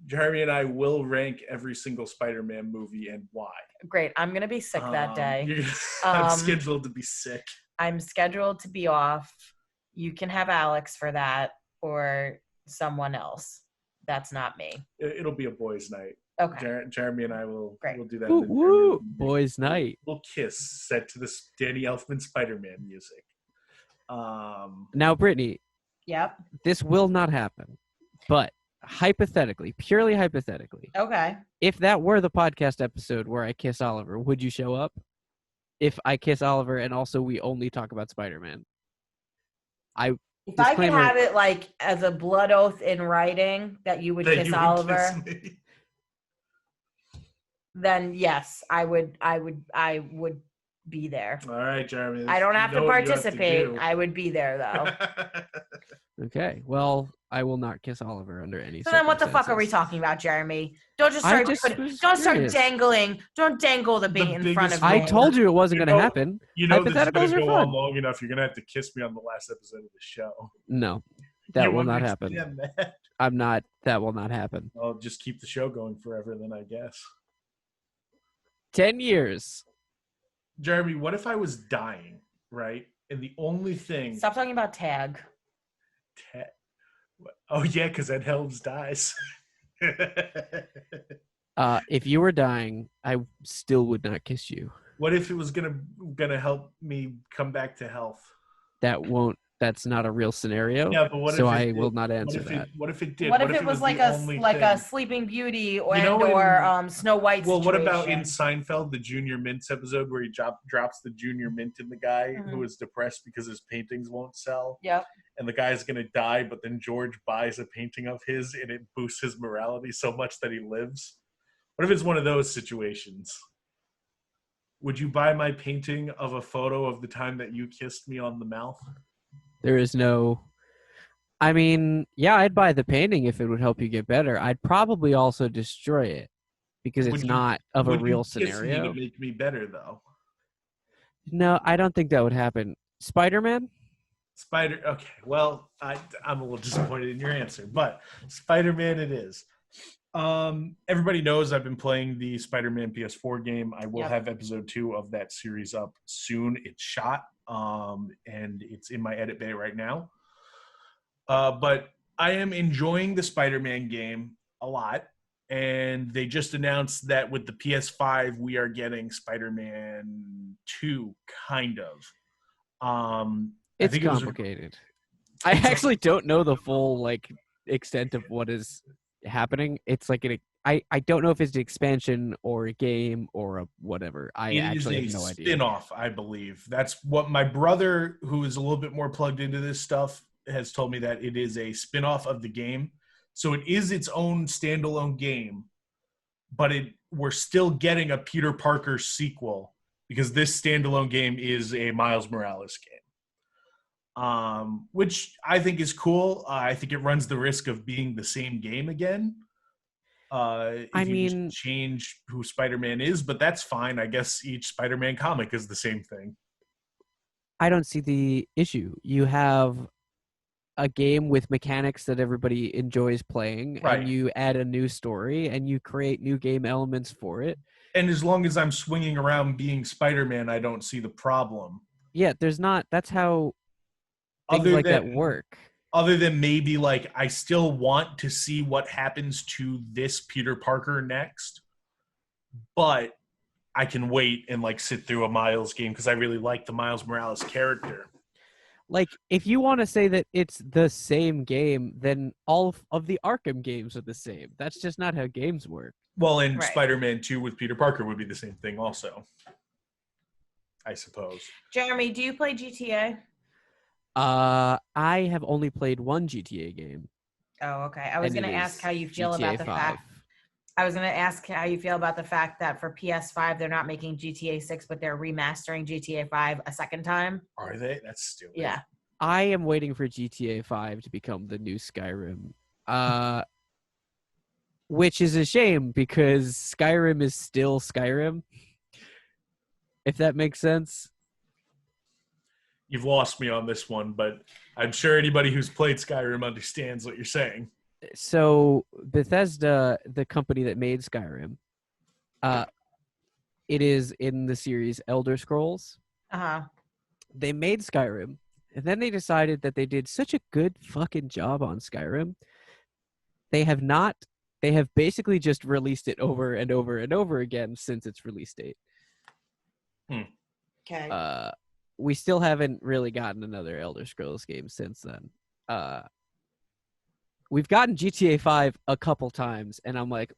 Jeremy and I will rank every single Spider-Man movie and why. Great. I'm going to be sick that day. I'm scheduled to be sick. I'm scheduled to be off. You can have Alex for that or someone else. That's not me. It'll be a boys' night. Okay. Jeremy and I will do that. Woo, boys' night. We'll kiss set to this Danny Elfman Spider-Man music. Now, Brittany. Yep. This will not happen, but hypothetically, purely hypothetically. Okay. If that were the podcast episode where I kiss Oliver, would you show up? If I kiss Oliver and also we only talk about Spider-Man. If I could have it like as a blood oath in writing that you would kiss Oliver, then yes, I would be there. All right, Jeremy. I don't have to participate. I would be there though. Okay. Well, I will not kiss Oliver under any So then what the fuck are we talking about, Jeremy? Don't start dangling. Don't dangle the bait in front of me. I told you it wasn't going to happen. Hypotheticals are fun. Long enough, you're going to have to kiss me on the last episode of the show. No. That will not happen. I'm not. That will not happen. I'll just keep the show going forever then, I guess. 10 years. Jeremy, what if I was dying, right? And the only thing... Stop talking about Tag. Oh, yeah, because Ed Helms dies. If you were dying, I still would not kiss you. What if it was gonna help me come back to health? That's not a real scenario. Yeah, but so I will not answer that. What if it did? What if it was like a Sleeping Beauty or Snow White? Well, what about in Seinfeld, the Junior Mints episode where he drops the Junior Mint in the guy who is depressed because his paintings won't sell? Yep. And the guy's gonna die, but then George buys a painting of his, and it boosts his morality so much that he lives. What if it's one of those situations? would you buy my painting of a photo of the time that you kissed me on the mouth? There is no. I mean, yeah, I'd buy the painting if it would help you get better. I'd probably also destroy it because it's not of a real Would you kiss me scenario. to make me better, though? No, I don't think that would happen. Spider-Man? Okay, well, I'm a little disappointed in your answer, but Spider-Man it is. Everybody knows I've been playing the Spider-Man PS4 game. I will have episode 2 of that series up soon. It's shot, and it's in my edit bay right now. But I am enjoying the Spider-Man game a lot, and they just announced that with the PS5 we are getting Spider-Man 2, kind of. It's complicated. I actually don't know the full extent of what is happening. It's like I don't know if it's an expansion or a game or a whatever. I actually have no idea. It is a spin-off, I believe. That's what my brother, who is a little bit more plugged into this stuff, has told me, that it is a spin-off of the game. So it is its own standalone game, but we're still getting a Peter Parker sequel because this standalone game is a Miles Morales game. Which I think is cool. I think it runs the risk of being the same game again. If you just change who Spider-Man is, but that's fine. I guess each Spider-Man comic is the same thing. I don't see the issue. You have a game with mechanics that everybody enjoys playing, and you add a new story, and you create new game elements for it. And as long as I'm swinging around being Spider-Man, I don't see the problem. Yeah, there's not. That's how things like that work. Other than maybe I still want to see what happens to this Peter Parker next, but I can wait and sit through a Miles game because I really like the Miles Morales character. If you want to say that it's the same game, then all of the Arkham games are the same. That's just not how games work. Well, and Spider-Man 2 with Peter Parker would be the same thing also, I suppose. Jeremy, do you play GTA? I have only played one GTA game. Oh, okay. I was going to ask how you feel about the fact. I was going to ask how you feel about the fact that for PS5 they're not making GTA 6, but they're remastering GTA 5 a second time. Are they? That's stupid. Yeah. I am waiting for GTA 5 to become the new Skyrim. Which is a shame because Skyrim is still Skyrim. If that makes sense. You've lost me on this one, but I'm sure anybody who's played Skyrim understands what you're saying. So Bethesda, the company that made Skyrim, it is in the series Elder Scrolls. Uh-huh. They made Skyrim, and then they decided that they did such a good fucking job on Skyrim. They have basically just released it over and over and over again since its release date. Okay. We still haven't really gotten another Elder Scrolls game since then. We've gotten GTA 5 a couple times, and I'm like,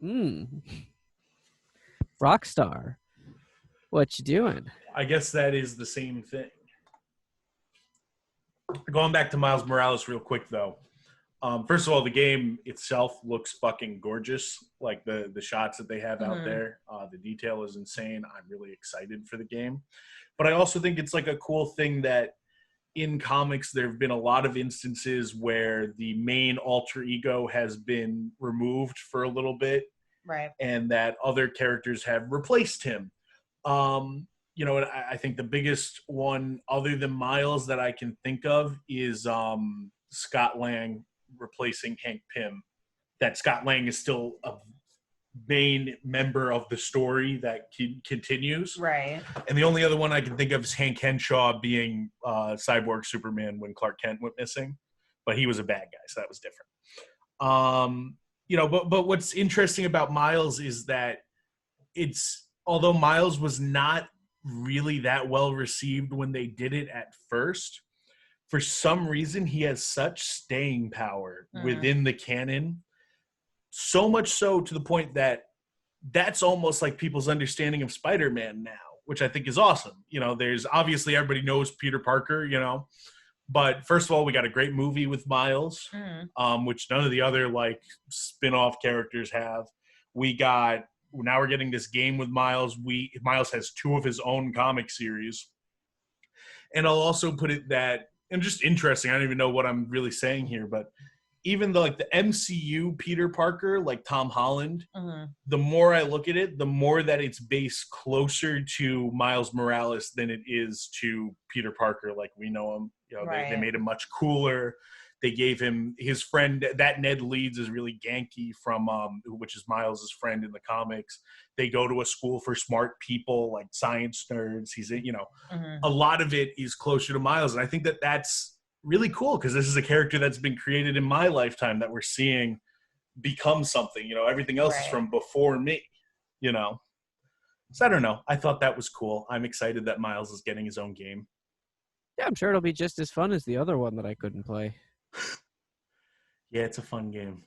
Rockstar, what you doing? I guess that is the same thing. Going back to Miles Morales real quick, though. First of all, the game itself looks fucking gorgeous. The shots that they have out there, the detail is insane. I'm really excited for the game. But I also think it's a cool thing that in comics there have been a lot of instances where the main alter ego has been removed for a little bit. Right. And that other characters have replaced him. I think the biggest one other than Miles that I can think of is Scott Lang replacing Hank Pym. That Scott Lang is still a main member of the story that continues. Right. And the only other one I can think of is Hank Henshaw being Cyborg Superman when Clark Kent went missing. But he was a bad guy, so that was different. But what's interesting about Miles is that although Miles was not really that well received when they did it at first, for some reason he has such staying power within the canon. So much so to the point that that's almost like people's understanding of Spider-Man now, which I think is awesome. There's obviously everybody knows Peter Parker, but first of all, we got a great movie with Miles, which none of the other spin-off characters have. We got now we're getting this game with Miles. Miles has 2 of his own comic series. And I'll also put it that, and just interesting, I don't even know what I'm really saying here, but even the MCU Peter Parker, like Tom Holland, the more I look at it, the more that it's based closer to Miles Morales than it is to Peter Parker like we know him. They made him much cooler. They gave him his friend, that Ned Leeds is really Genki from, which is Miles' friend in the comics. They go to a school for smart people, like science nerds. He's, a lot of it is closer to Miles. And I think that that's really cool because this is a character that's been created in my lifetime that we're seeing become something. Everything else is from before me, So I don't know. I thought that was cool. I'm excited that Miles is getting his own game. Yeah, I'm sure it'll be just as fun as the other one that I couldn't play. Yeah, it's a fun game.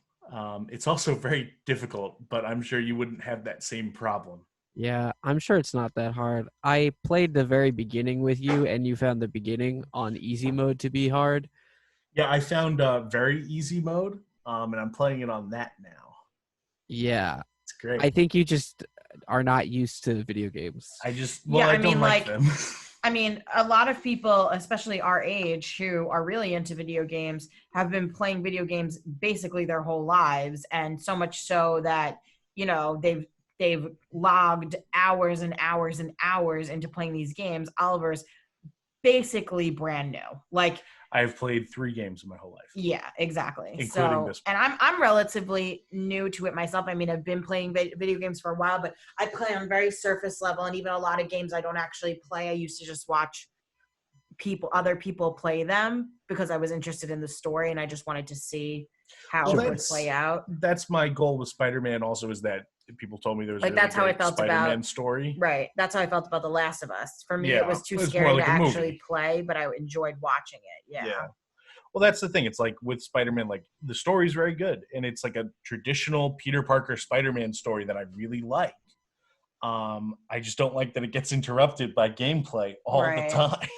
It's also very difficult, but I'm sure you wouldn't have that same problem. Yeah, I'm sure it's not that hard. I played the very beginning with you, and you found the beginning on easy mode to be hard. Yeah, I found very easy mode, and I'm playing it on that now. Yeah. It's great. I think you just are not used to video games. I don't like them. I mean, a lot of people, especially our age, who are really into video games, have been playing video games basically their whole lives, and so much so that they've logged hours and hours and hours into playing these games. Oliver's basically brand new. I've played 3 games in my whole life. Yeah, exactly. Including this one. And I'm relatively new to it myself. I mean, I've been playing video games for a while, but I play on very surface level, and even a lot of games I don't actually play. I used to just watch other people play them because I was interested in the story and I just wanted to see how it would play out. That's my goal with Spider-Man also, is that people told me there was that's how I felt Spider-Man about story. Right. That's how I felt about The Last of Us. For me, it was too scary to actually play, but I enjoyed watching it. Yeah. Well, that's the thing. It's like with Spider-Man, like the story's very good, and it's like a traditional Peter Parker Spider-Man story that I really like. I just don't like that it gets interrupted by gameplay all the time,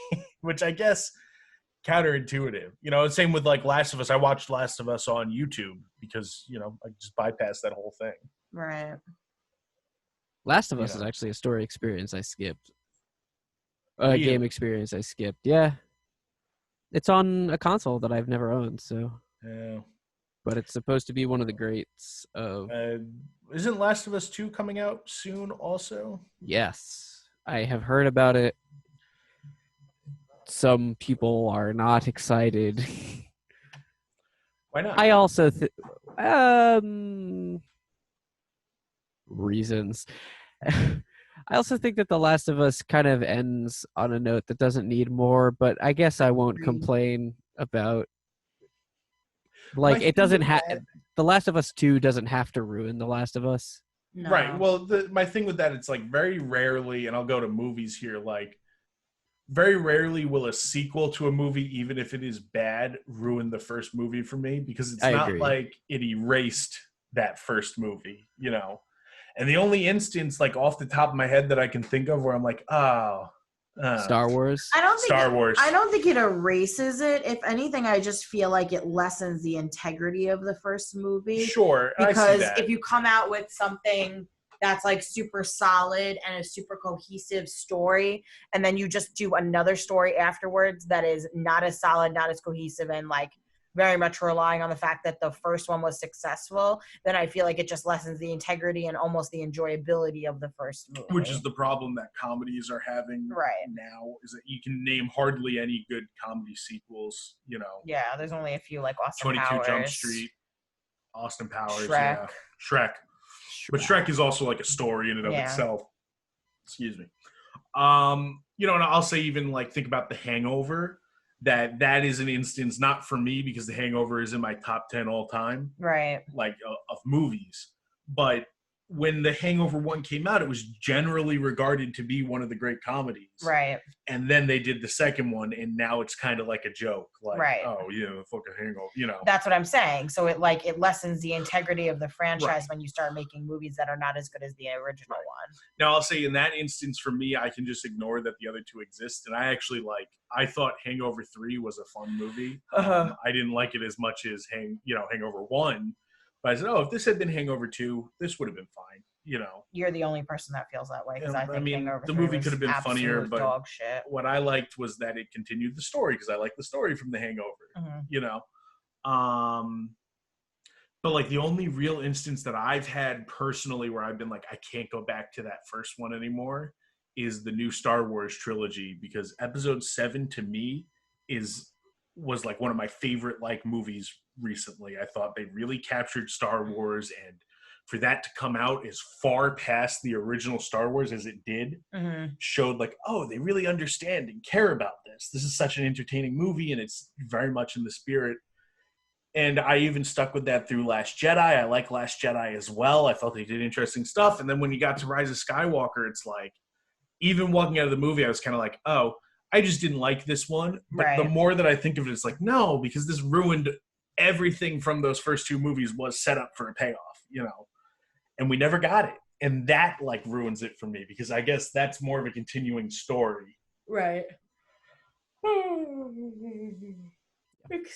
which I guess counterintuitive. Same with like Last of Us. I watched Last of Us on YouTube because, I just bypassed that whole thing. Right. Last of Us is actually a story experience I skipped. Game experience I skipped. Yeah. It's on a console that I've never owned, so. Yeah. But it's supposed to be one of the greats of. Isn't Last of Us 2 coming out soon also? Yes. I have heard about it. Some people are not excited. Why not? I also reasons. I also think that The Last of Us kind of ends on a note that doesn't need more, but I guess I won't complain about it doesn't have The Last of Us 2 doesn't have to ruin The Last of Us. No. Right. Well, my thing with that, it's like very rarely, and I'll go to movies here, like very rarely will a sequel to a movie, even if it is bad, ruin the first movie for me, because it's not like it erased that first movie, And the only instance, like off the top of my head, that I can think of where I'm like, Star Wars. Star Wars. I don't think it erases it. If anything, I just feel like it lessens the integrity of the first movie. Sure, because I see that. If you come out with something that's like super solid and a super cohesive story, and then you just do another story afterwards that is not as solid, not as cohesive, and like very much relying on the fact that the first one was successful, then I feel like it just lessens the integrity and almost the enjoyability of the first movie. Which is the problem that comedies are having now, is that you can name hardly any good comedy sequels, Yeah, there's only a few, like Austin 22 Powers. Jump Street, Austin Powers, Shrek. But Shrek is also like a story in and of itself. Excuse me. And I'll say even like think about The Hangover. That is an instance, not for me because The Hangover is in my top 10 all time, right? Like of movies. But when The Hangover 1 came out, it was generally regarded to be one of the great comedies, right? And then they did the second one, and now it's kind of like a joke, like, fucking Hangover, That's what I'm saying. So it lessens the integrity of the franchise when you start making movies that are not as good as the original one. Now, I'll say in that instance, for me, I can just ignore that the other two exist, and I thought Hangover 3 was a fun movie. I didn't like it as much as Hangover 1. But I said, if this had been Hangover 2, this would have been fine. you know. You're the only person that feels that way because I think Hangover the 3 movie was could have been funnier, absolute but dog shit. what I liked was that it continued the story because I like the story from The Hangover, you know. But like the only real instance that I've had personally where I've been like, I can't go back to that first one anymore is the new Star Wars trilogy, because episode 7 to me was like one of my favorite like movies recently. I thought they really captured Star Wars, and for that to come out as far past the original Star Wars as it did, showed like, oh, they really understand and care about this. This is such an entertaining movie, and it's very much in the spirit. And I even stuck with that through Last Jedi. I like Last Jedi as well. I felt they did interesting stuff. And then when you got to Rise of Skywalker, it's like, even walking out of the movie, I was kind of like, oh, I just didn't like this one. But the more that I think of it, it's like, no, because this ruined everything from those first 2 movies was set up for a payoff, you know? And we never got it. And that, like, ruins it for me, because I guess that's more of a continuing story. Right.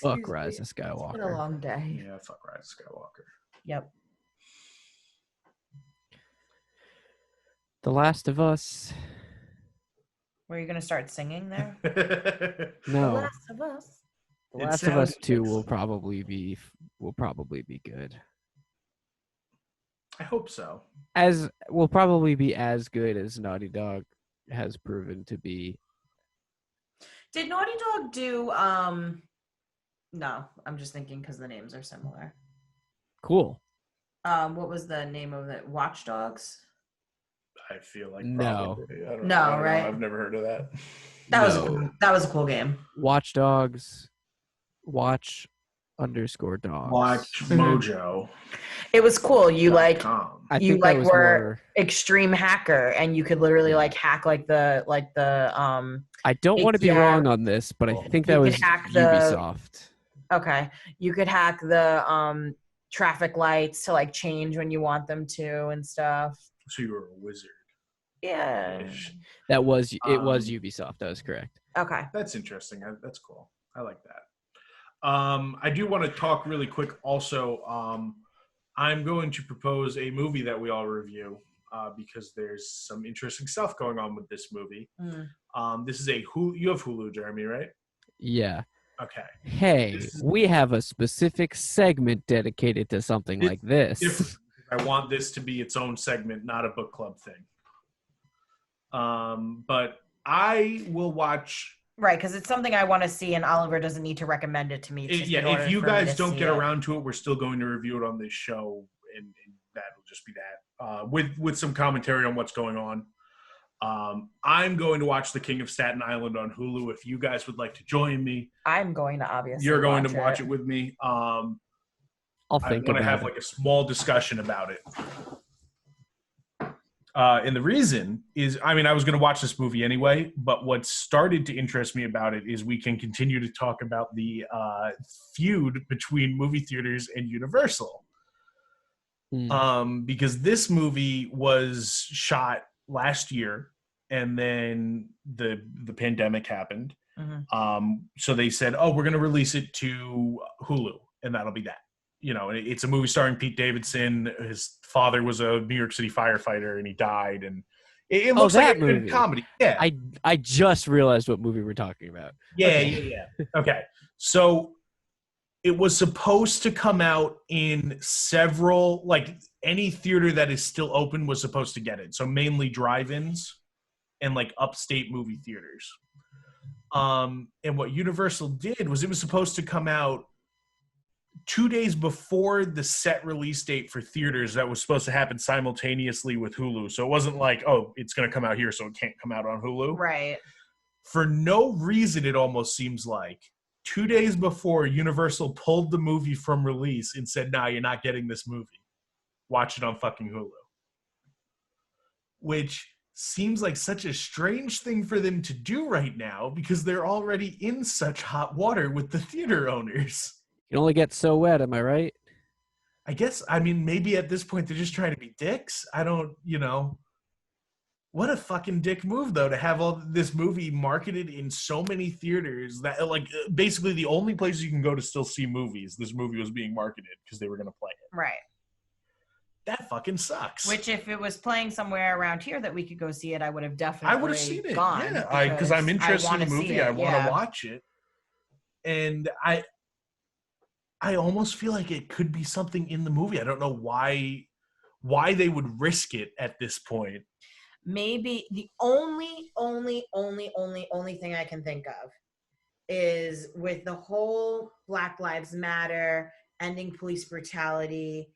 Fuck Rise of Skywalker. It's been a long day. Yeah, fuck Rise of Skywalker. Yep. The Last of Us. Were you going to start singing there? No. The Last of Us. The Last of Us 2 will probably be good. I hope so. Will probably be as good as Naughty Dog has proven to be. Did Naughty Dog do no, I'm just thinking because the names are similar. Cool. What was the name of it? Watch Dogs? I feel like no. I don't right? know. I've never heard of that. That was a cool game. Watch Dogs. Watch _dogs. Watch Mojo. It was cool. You like .com. you like were extreme hacker, and you could literally like hack like the I don't want to be wrong on this, but I think that was Ubisoft. Okay, you could hack the traffic lights to like change when you want them to and stuff. So you were a wizard. Yeah. It was Ubisoft. That was correct. Okay. That's interesting. That's cool. I like that. I do want to talk really quick also. I'm going to propose a movie that we all review because there's some interesting stuff going on with this movie. This is you have Hulu, Jeremy, right? Yeah. Okay. Hey, we have a specific segment dedicated to something like this. I want this to be its own segment, not a book club thing. But I will watch. Right, because it's something I want to see, and Oliver doesn't need to recommend it to me. If you guys don't get around to it, we're still going to review it on this show, and that'll just be that. With some commentary on what's going on. I'm going to watch The King of Staten Island on Hulu. If you guys would like to join me, I'm going to obviously. You're going to watch it with me. I'll think I'm going to have like a small discussion about it. And the reason is, I was going to watch this movie anyway, but what started to interest me about it is we can continue to talk about the feud between movie theaters and Universal. Because this movie was shot last year, and then the pandemic happened. So they said, oh, we're going to release it to Hulu, and that'll be that. You know, it's a movie starring Pete Davidson. His father was a New York City firefighter, and he died. And it looks like a good comedy. Yeah, I just realized what movie we're talking about. Yeah. Okay, so it was supposed to come out in several, like any theater that is still open was supposed to get it. So mainly drive-ins and like upstate movie theaters. And what Universal did was it was supposed to come out 2 days before the set release date for theaters that was supposed to happen simultaneously with Hulu. So it wasn't like, oh, it's going to come out here, so it can't come out on Hulu. Right. For no reason, it almost seems like 2 days before, Universal pulled the movie from release and said, nah, you're not getting this movie. Watch it on fucking Hulu. Which seems like such a strange thing for them to do right now because they're already in such hot water with the theater owners. You can only get so wet, am I right? I guess, maybe at this point they're just trying to be dicks. I don't, What a fucking dick move, though, to have all this movie marketed in so many theaters that, like, basically the only places you can go to still see movies, this movie was being marketed because they were going to play it. Right. that fucking sucks. Which, if it was playing somewhere around here that we could go see it, I would have definitely I would have seen it. gone. Yeah, because I'm interested in the movie. I want to yeah. watch it, and I almost feel like it could be something in the movie. I don't know why they would risk it at this point. Maybe the only thing I can think of is with the whole Black Lives Matter, ending police brutality,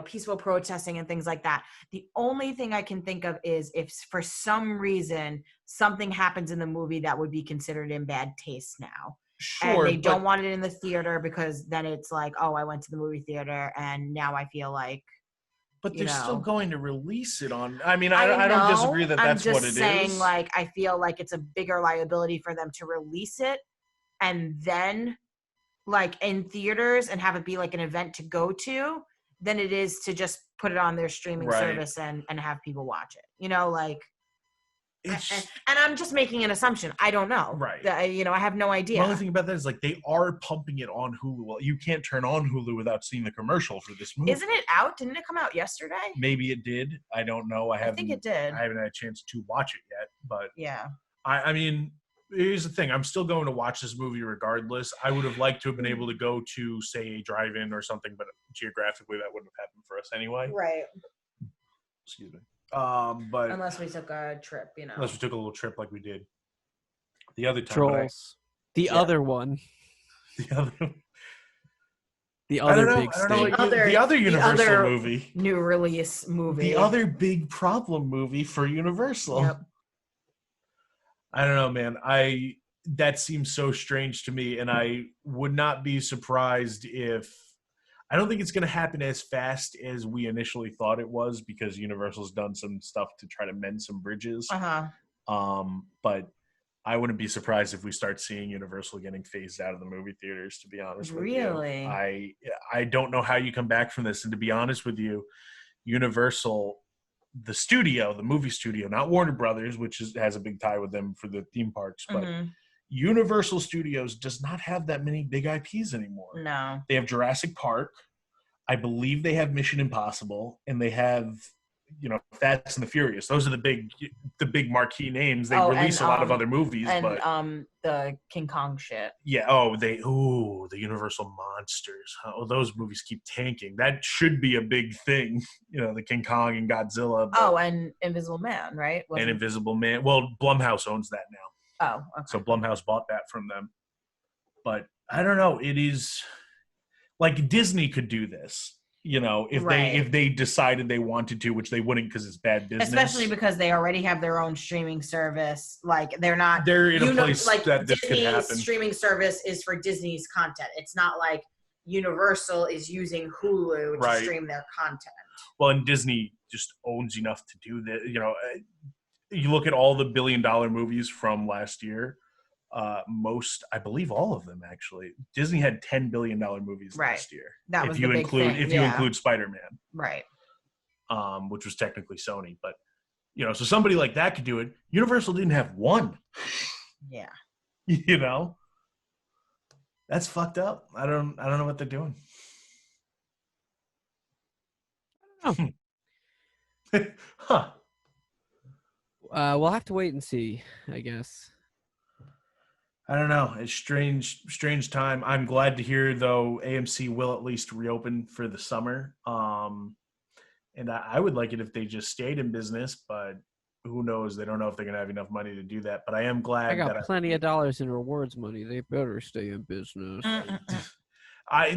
peaceful protesting and things like that. The only thing I can think of is if for some reason something happens in the movie that would be considered in bad taste now. Sure, and they don't want it in the theater because then it's like, oh, I went to the movie theater and now I feel like. But they're still going to release it on. I mean, I don't disagree that that's what it is. I'm just saying, like, I feel like it's a bigger liability for them to release it and then, like, in theaters and have it be like an event to go to than it is to just put it on their streaming service and have people watch it. Like. And I'm just making an assumption. I don't know. Right. I have no idea. The only thing about that is, like, they are pumping it on Hulu. Well, you can't turn on Hulu without seeing the commercial for this movie. Isn't it out? Didn't it come out yesterday? Maybe it did. I don't know. I think it did. I haven't had a chance to watch it yet. But yeah. I mean, here's the thing. I'm still going to watch this movie regardless. I would have liked to have been able to go to, say, a drive-in or something, but geographically that wouldn't have happened for us anyway. Right. Excuse me. But unless we took a trip, unless we took a little trip like we did the other time. Trolls. The other one. The other big state. The other Universal movie. New release movie. The other big problem movie for Universal. Yep. I don't know, man. That seems so strange to me, and I would not be surprised if. I don't think it's going to happen as fast as we initially thought it was because Universal's done some stuff to try to mend some bridges. But I wouldn't be surprised if we start seeing Universal getting phased out of the movie theaters, to be honest with you. Really? I don't know how you come back from this. And to be honest with you, Universal, the studio, the movie studio, not Warner Brothers, which has a big tie with them for the theme parks, but Universal Studios does not have that many big IPs anymore. No. They have Jurassic Park. I believe they have Mission Impossible, and they have, Fast and the Furious. Those are the big marquee names. They release a lot of other movies, but the King Kong shit. Yeah. The Universal Monsters. Oh, those movies keep tanking. That should be a big thing. The King Kong and Godzilla. And Invisible Man, right? And Invisible Man. Well, Blumhouse owns that now. Oh, okay. So Blumhouse bought that from them. But I don't know. It is like Disney could do this, if they decided they wanted to, which they wouldn't because it's bad business. Especially because they already have their own streaming service. Like they're in a place that this Disney's could happen. Streaming service is for Disney's content. It's not like Universal is using Hulu to stream their content. Well, and Disney just owns enough to do that. You look at all the billion-dollar movies from last year, I believe all of them actually. Disney had $10 billion movies last year. That was the big thing. If you include Spider-Man. Right. Which was technically Sony, but so somebody like that could do it. Universal didn't have one. Yeah. That's fucked up. I don't know what they're doing. Huh. We'll have to wait and see, I guess. I don't know. It's strange time. I'm glad to hear, though, AMC will at least reopen for the summer. And I would like it if they just stayed in business, but who knows? They don't know if they're going to have enough money to do that. But I am glad I got plenty of dollars in rewards money. They better stay in business.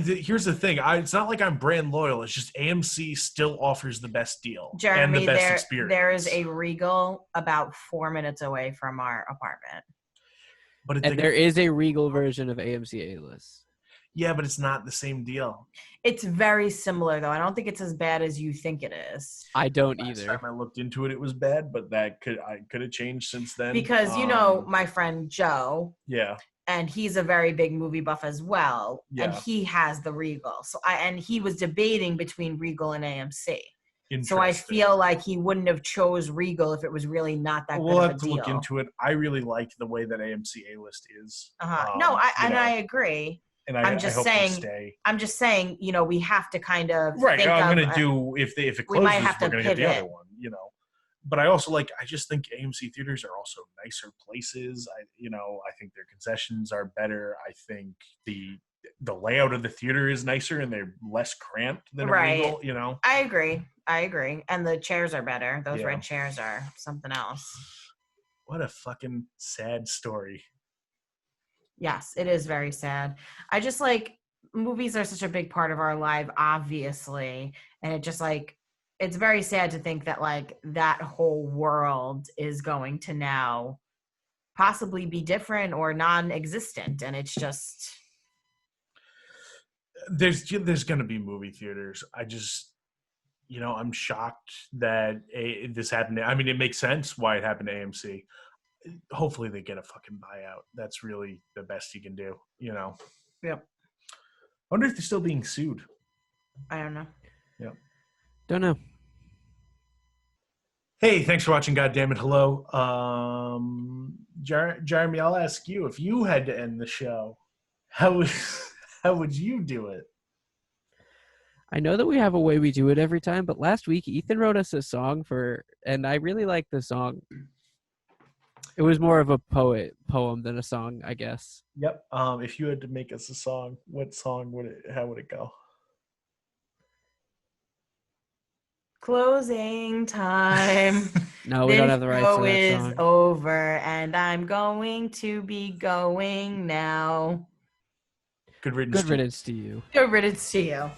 Here's the thing. It's not like I'm brand loyal. It's just AMC still offers the best deal Jeremy, and the best experience. There is a Regal about 4 minutes away from our apartment. And there is a Regal version of AMC A-List. Yeah, but it's not the same deal. It's very similar, though. I don't think it's as bad as you think it is. I don't Last either. time I looked into it, it was bad, but that could have changed since then. Because, my friend Joe. Yeah. And he's a very big movie buff as well. Yeah. And he has the Regal. And he was debating between Regal and AMC. So I feel like he wouldn't have chose Regal if it was really not that good of a deal. We'll have to look into it. I really like the way that AMC A-List is. I agree. and I hope they stay. I'm just saying, you know, we have to kind of right. think I'm of, going to do if it closes, we're going to get the other one. You know, but I also I just think AMC theaters are also nicer places. I think their concessions are better. I think the layout of the theater is nicer and they're less cramped than a Regal, you know. I agree, and the chairs are better. Those red chairs are something else. What a fucking sad story. Yes, it is very sad. I just movies are such a big part of our life, obviously, and it just it's very sad to think that that whole world is going to now possibly be different or non-existent, and it's just there's going to be movie theaters. I just I'm shocked that this happened. I mean, it makes sense why it happened to AMC. Hopefully they get a fucking buyout. That's really the best you can do, you know. Yep. I wonder if they're still being sued. I don't know. Yep. Don't know. Hey, thanks for watching. Goddammit, hello. Jeremy, I'll ask you, if you had to end the show, how would you do it? I know that we have a way we do it every time, but last week Ethan wrote us a song and I really liked the song. It was more of a poem than a song, I guess. Yep. If you had to make us a song, how would it go? Closing time. No, we don't have the rights to that is song. Over, and I'm going to be going now. Good riddance. Good riddance to you. Good riddance to you.